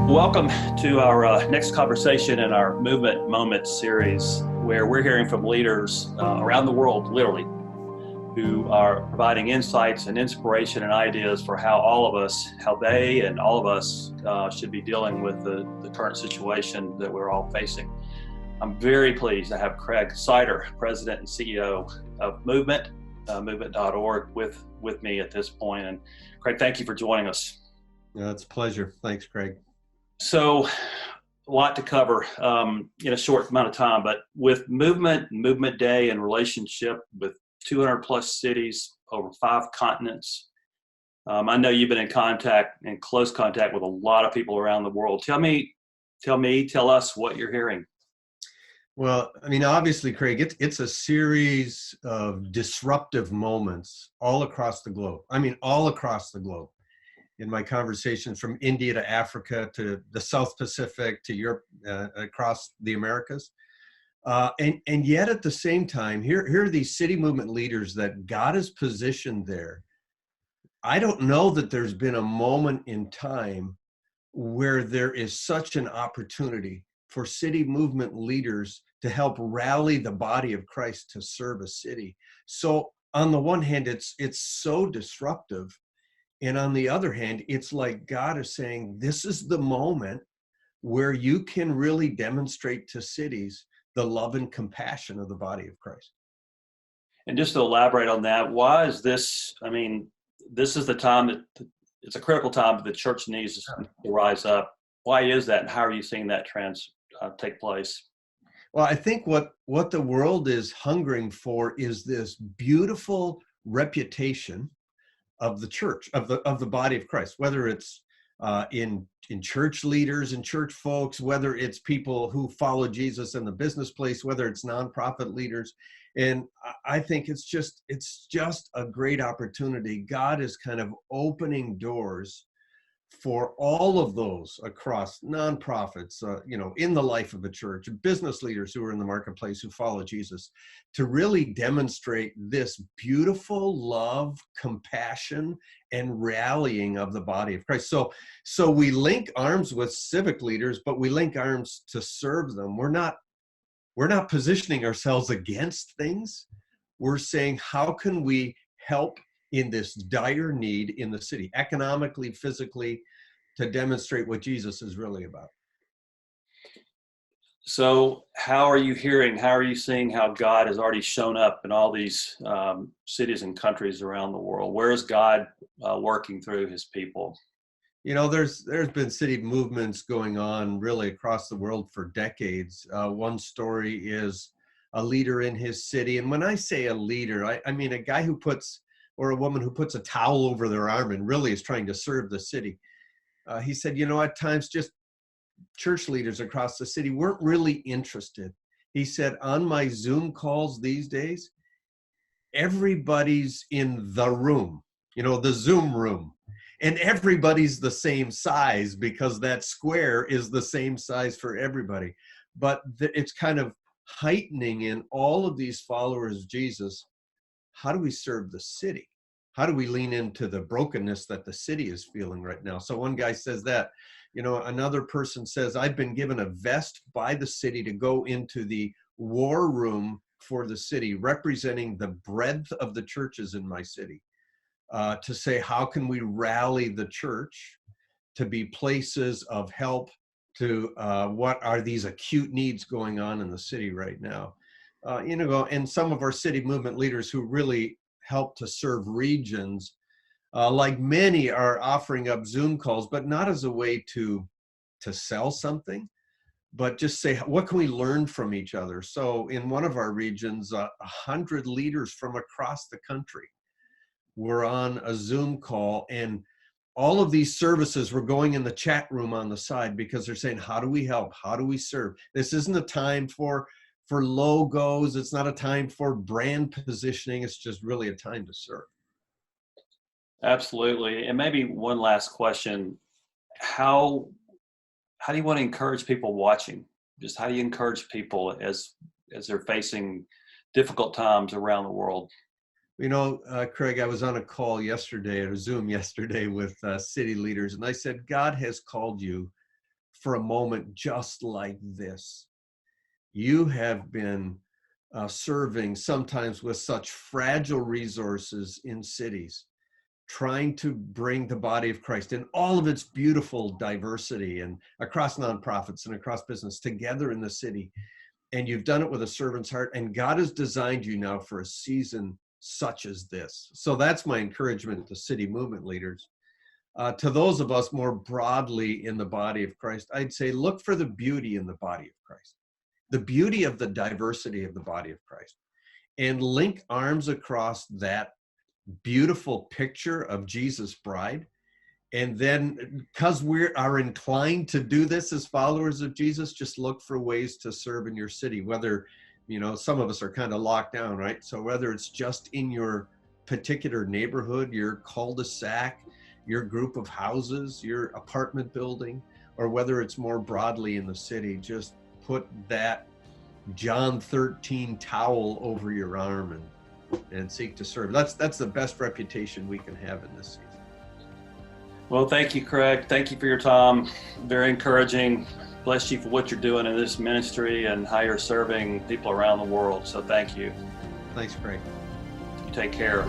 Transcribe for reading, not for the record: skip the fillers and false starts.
Welcome to our next conversation in our Movement Moments series, where we're hearing from leaders around the world, literally, who are providing insights and inspiration and ideas for how they and all of us should be dealing with the current situation that we're all facing. I'm very pleased to have Craig Sider, President and CEO of Movement, movement.org, with me at this point. And Craig, thank you for joining us. Yeah, it's a pleasure. Thanks, Craig. So, a lot to cover in a short amount of time, but with Movement Day and relationship with 200 plus cities over 5 continents, I know you've been in close contact with a lot of people around the world. Tell us what you're hearing. Well, I mean, obviously, Craig, it's a series of disruptive moments all across the globe. All across the globe. In my conversations from India to Africa to the South Pacific to Europe, across the Americas. And yet at the same time, here are these city movement leaders that God has positioned there. I don't know that there's been a moment in time where there is such an opportunity for city movement leaders to help rally the body of Christ to serve a city. So on the one hand, it's so disruptive. And on the other hand, it's like God is saying, this is the moment where you can really demonstrate to cities the love and compassion of the body of Christ. And just to elaborate on that, why is this? This is the time that it's a critical time that the church needs to rise up. Why is that? And how are you seeing that take place? Well, I think what the world is hungering for is this beautiful reputation of the church, of the body of Christ, whether it's in church leaders and church folks, whether it's people who follow Jesus in the business place, whether it's nonprofit leaders. And I think it's just a great opportunity. God is kind of opening doors for all of those across nonprofits, in the life of a church, business leaders who are in the marketplace who follow Jesus, to really demonstrate this beautiful love, compassion, and rallying of the body of Christ. So we link arms with civic leaders, but we link arms to serve them. We're not positioning ourselves against things. We're saying, how can we help in this dire need in the city, economically, physically, to demonstrate what Jesus is really about. So how are you seeing how God has already shown up in all these cities and countries around the world? Where is God working through his people? There's been city movements going on really across the world for decades. One story is a leader in his city. And when I say a leader, I mean a guy or a woman who puts a towel over their arm and really is trying to serve the city. He said, at times just church leaders across the city weren't really interested. He said, on my Zoom calls these days, everybody's in the room, the Zoom room, and everybody's the same size because that square is the same size for everybody. But it's kind of heightening in all of these followers of Jesus. How do we serve the city? How do we lean into the brokenness that the city is feeling right now? So one guy says that, another person says, I've been given a vest by the city to go into the war room for the city, representing the breadth of the churches in my city, to say, how can we rally the church to be places of help to what are these acute needs going on in the city right now? And some of our city movement leaders who really help to serve regions, like many, are offering up Zoom calls, but not as a way to sell something, but just say, what can we learn from each other? So in one of our regions, 100 leaders from across the country were on a Zoom call, and all of these services were going in the chat room on the side because they're saying, how do we help? How do we serve? This isn't a time for logos. It's not a time for brand positioning. It's just really a time to serve. Absolutely. And maybe one last question. How do you want to encourage people watching? Just how do you encourage people as they're facing difficult times around the world? Craig, I was on a call yesterday, or Zoom yesterday, with city leaders, and I said, God has called you for a moment just like this. You have been serving sometimes with such fragile resources in cities, trying to bring the body of Christ in all of its beautiful diversity and across nonprofits and across business together in the city. And you've done it with a servant's heart, and God has designed you now for a season such as this. So that's my encouragement to city movement leaders. To those of us more broadly in the body of Christ, I'd say look for the beauty in the body of Christ, the beauty of the diversity of the body of Christ, and link arms across that beautiful picture of Jesus' bride. And then, because we are inclined to do this as followers of Jesus, just look for ways to serve in your city, whether, some of us are kind of locked down, right? So whether it's just in your particular neighborhood, your cul-de-sac, your group of houses, your apartment building, or whether it's more broadly in the city, just put that John 13 towel over your arm and seek to serve. That's the best reputation we can have in this season. Well, thank you, Craig. Thank you for your time. Very encouraging. Bless you for what you're doing in this ministry and how you're serving people around the world. So thank you. Thanks, Craig. Take care.